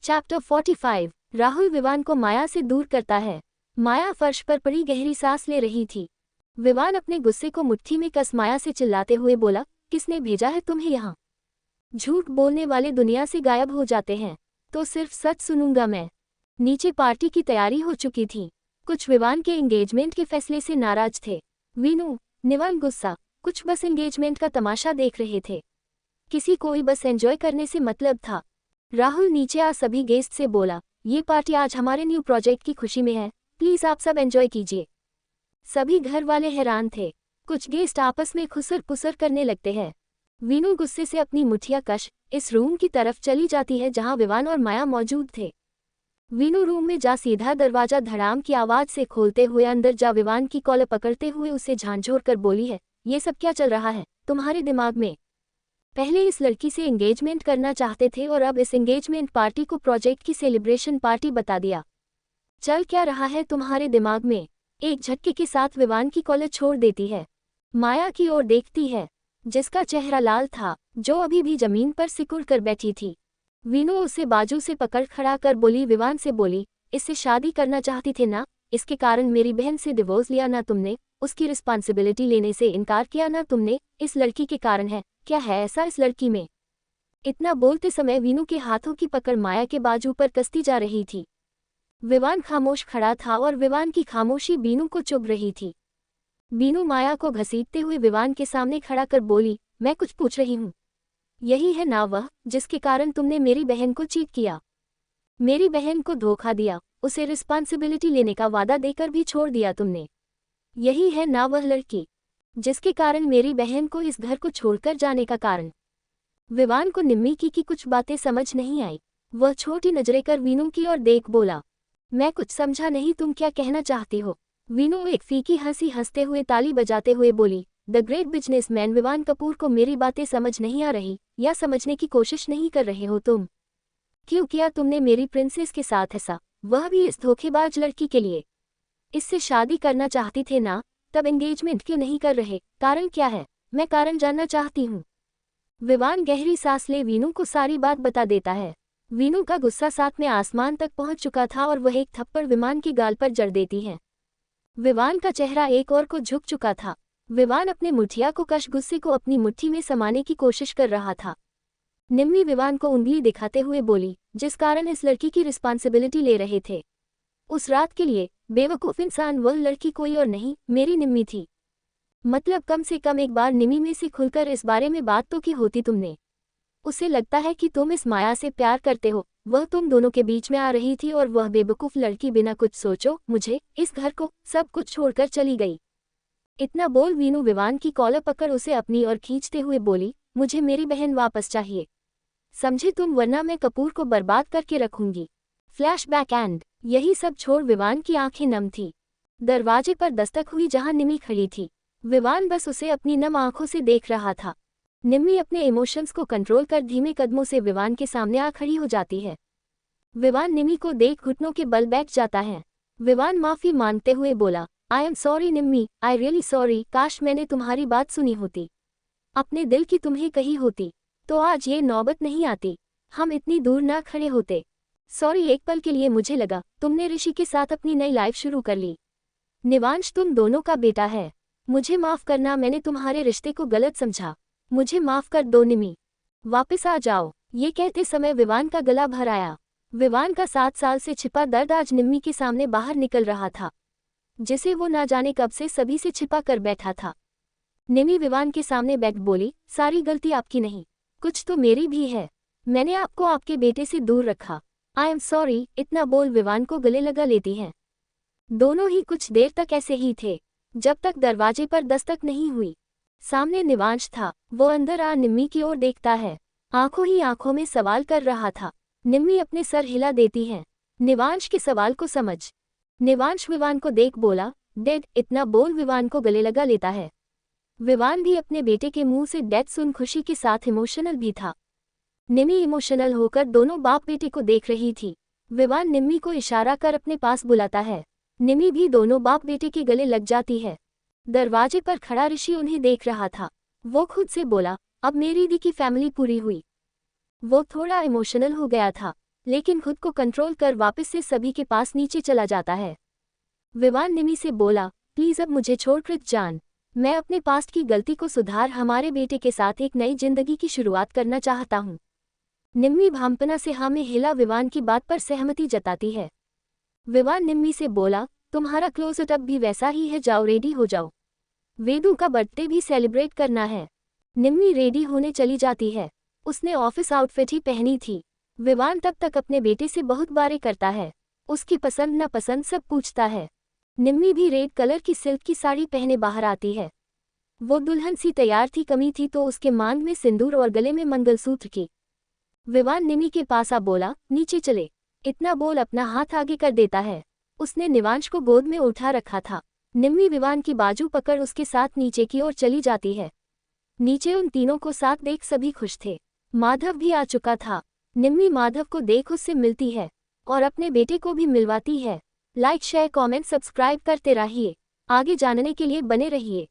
Chapter 45। Rahul Vivaan को माया से दूर करता है। माया फर्श पर पड़ी गहरी सांस ले रही थी। विवान अपने गुस्से को मुट्ठी में कस माया से चिल्लाते हुए बोला, किसने भेजा है तुम्हें यहाँ? झूठ बोलने वाले दुनिया से गायब हो जाते हैं, तो सिर्फ सच सुनूंगा मैं। नीचे पार्टी की तैयारी हो चुकी थी। कुछ विवान के एंगेजमेंट के फैसले से नाराज थे। वीनू, निवान गुस्सा, कुछ बस एंगेजमेंट का तमाशा देख रहे थे। किसी को बस एंजॉय करने से मतलब था। राहुल नीचे आ सभी गेस्ट से बोला, ये पार्टी आज हमारे न्यू प्रोजेक्ट की खुशी में है, प्लीज आप सब एंजॉय कीजिए। सभी घर वाले हैरान थे। कुछ गेस्ट आपस में खुसर पुसर करने लगते हैं। वीनू गुस्से से अपनी मुठिया कश इस रूम की तरफ चली जाती है जहां विवान और माया मौजूद थे। वीनू रूम में जा सीधा दरवाजा धड़ाम की आवाज से खोलते हुए अंदर जा विवान की कॉलर पकड़ते हुए उसे झांझोर कर बोली है, ये सब क्या चल रहा है तुम्हारे दिमाग में? पहले इस लड़की से एंगेजमेंट करना चाहते थे और अब इस एंगेजमेंट पार्टी को प्रोजेक्ट की सेलिब्रेशन पार्टी बता दिया। चल क्या रहा है तुम्हारे दिमाग में? एक झटके के साथ विवान की कॉलर छोड़ देती है। माया की ओर देखती है, जिसका चेहरा लाल था, जो अभी भी जमीन पर सिकुड़ कर बैठी थी। वीनू उसे बाजू से पकड़ खड़ा कर बोली, विवान से बोली, इससे शादी करना चाहती थे ना? इसके कारण मेरी बहन से डिवोर्स लिया ना तुमने? उसकी रिस्पॉन्सिबिलिटी लेने से इनकार किया ना तुमने? इस लड़की के कारण है। क्या है ऐसा इस लड़की में? इतना बोलते समय वीनू के हाथों की पकड़ माया के बाजू पर कसती जा रही थी। विवान खामोश खड़ा था और विवान की खामोशी वीनू को चुभ रही थी। वीनू माया को घसीटते हुए विवान के सामने खड़ा कर बोली, मैं कुछ पूछ रही हूँ। यही है ना वह जिसके कारण तुमने मेरी बहन को चीट किया, मेरी बहन को धोखा दिया, उसे रिस्पॉन्सिबिलिटी लेने का वादा देकर भी छोड़ दिया तुमने? यही है ना वह लड़की जिसके कारण मेरी बहन को इस घर को छोड़कर जाने का कारण? विवान को निम्मी की कुछ बातें समझ नहीं आई। वह छोटी नजरें कर वीनू की ओर देख बोला, मैं कुछ समझा नहीं, तुम क्या कहना चाहती हो? वीनू एक फीकी हंसी हंसते हुए ताली बजाते हुए बोली, the great businessman Vivaan Kapoor को मेरी बातें समझ नहीं आ रही, या समझने की कोशिश नहीं कर रहे हो तुम? क्यों किया तुमने मेरी प्रिंसेस के साथ ऐसा, वह भी इस धोखेबाज लड़की के लिए? इससे शादी करना चाहती थे ना, तब एंगेजमेंट क्यों नहीं कर रहे? कारण क्या है? मैं कारण जानना चाहती हूँ। विवान गहरी सांस ले वीनू को सारी बात बता देता है। वीनू का गुस्सा साथ में आसमान तक पहुंच चुका था और वह एक थप्पड़ विमान की गाल पर जड़ देती है। विवान का चेहरा एक ओर को झुक चुका था। विवान अपने मुठिया को कश गुस्से को अपनी मुट्ठी में समाने की कोशिश कर रहा था। निम्मी विवान को उंगली दिखाते हुए बोली, जिस कारण इस लड़की की रिस्पॉन्सिबिलिटी ले रहे थे, उस रात के लिए बेवकूफ इंसान वह लड़की कोई और नहीं, मेरी निम्मी थी। मतलब कम से कम एक बार निम्मी में से खुलकर इस बारे में बात तो की होती तुमने। उसे लगता है कि तुम इस माया से प्यार करते हो, वह तुम दोनों के बीच में आ रही थी और वह बेवकूफ लड़की बिना कुछ सोचो मुझे, इस घर को, सब कुछ छोड़कर चली गई। इतना बोल वीनू विवान की कॉलर पकड़ उसे अपनी ओर खींचते हुए बोली, मुझे मेरी बहन वापस चाहिए, समझे तुम, वरना मैं कपूर को बर्बाद करके रखूंगी। Flashback and. यही सब छोड़ विवान की आंखें नम थी। दरवाजे पर दस्तक हुई जहां निम्मी खड़ी थी। विवान बस उसे अपनी नम आंखों से देख रहा था। निम्मी अपने इमोशंस को कंट्रोल कर धीमे कदमों से विवान के सामने आ खड़ी हो जाती है। विवान निम्मी को देख घुटनों के बल बैठ जाता है। विवान माफी मांगते हुए बोला, I am sorry Nimmi, I really sorry, काश मैंने तुम्हारी बात सुनी होती, अपने दिल की तुम्हें कही होती, तो आज ये नौबत नहीं आती, हम इतनी दूर ना खड़े होते। सॉरी, एक पल के लिए मुझे लगा तुमने ऋषि के साथ अपनी नई लाइफ शुरू कर ली। निवांश तुम दोनों का बेटा है, मुझे माफ करना, मैंने तुम्हारे रिश्ते को गलत समझा, मुझे माफ कर दो निम्मी, वापस आ जाओ। ये कहते समय विवान का गला भर आया। विवान का 7 साल से छिपा दर्द आज निम्मी के सामने बाहर निकल रहा था, जिसे वो ना जाने कब से सभी से छिपा कर बैठा था। निम्मी विवान के सामने बैठ बोली, सारी गलती आपकी नहीं, कुछ तो मेरी भी है, मैंने आपको आपके बेटे से दूर रखा, आई एम सॉरी। इतना बोल विवान को गले लगा लेती है। दोनों ही कुछ देर तक ऐसे ही थे, जब तक दरवाजे पर दस्तक नहीं हुई। सामने निवांश था। वो अंदर आ निम्मी की ओर देखता है, आंखों ही आंखों में सवाल कर रहा था। निम्मी अपने सर हिला देती है, निवांश के सवाल को समझ। निवांश विवान को देख बोला, डेड। इतना बोल विवान को गले लगा लेता है। विवान भी अपने बेटे के मुंह से डेड सुन खुशी के साथ इमोशनल भी था। निम्मी इमोशनल होकर दोनों बाप बेटे को देख रही थी। विवान निम्मी को इशारा कर अपने पास बुलाता है। निम्मी भी दोनों बाप बेटे के गले लग जाती है। दरवाजे पर खड़ा ऋषि उन्हें देख रहा था। वो खुद से बोला, अब मेरी दी की फैमिली पूरी हुई। वो थोड़ा इमोशनल हो गया था। लेकिन खुद को कंट्रोल कर वापस से सभी के पास नीचे चला जाता है। विवान निम्मी से बोला, प्लीज अब मुझे छोड़कर जान, मैं अपने पास्ट की गलती को सुधार हमारे बेटे के साथ एक नई जिंदगी की शुरुआत करना चाहता हूँ। निम्मी भांपना से हाँ में हिला विवान की बात पर सहमति जताती है। विवान निम्मी से बोला, तुम्हारा क्लोजअप अब भी वैसा ही है, जाओ रेडी हो जाओ, वेदू का बर्थडे भी सेलिब्रेट करना है। निम्मी रेडी होने चली जाती है। उसने ऑफिस आउटफिट ही पहनी थी। विवान तब तक अपने बेटे से बहुत बातें करता है, उसकी पसंद नापसंद सब पूछता है। निम्मी भी रेड कलर की सिल्क की साड़ी पहने बाहर आती है। वो दुल्हन सी तैयार थी, कमी थी तो उसके मांग में सिंदूर और गले में मंगलसूत्र की। विवान निम्मी के पास आ बोला, नीचे चले, इतना बोल अपना हाथ आगे कर देता है। उसने निवांश को गोद में उठा रखा था। निम्मी विवान की बाजू पकड़ उसके साथ नीचे की ओर चली जाती है। नीचे उन तीनों को साथ देख सभी खुश थे। माधव भी आ चुका था। निम्मी माधव को देख उससे मिलती है और अपने बेटे को भी मिलवाती है। लाइक शेयर कमेंट सब्सक्राइब करते रहिए, आगे जानने के लिए बने रहिए।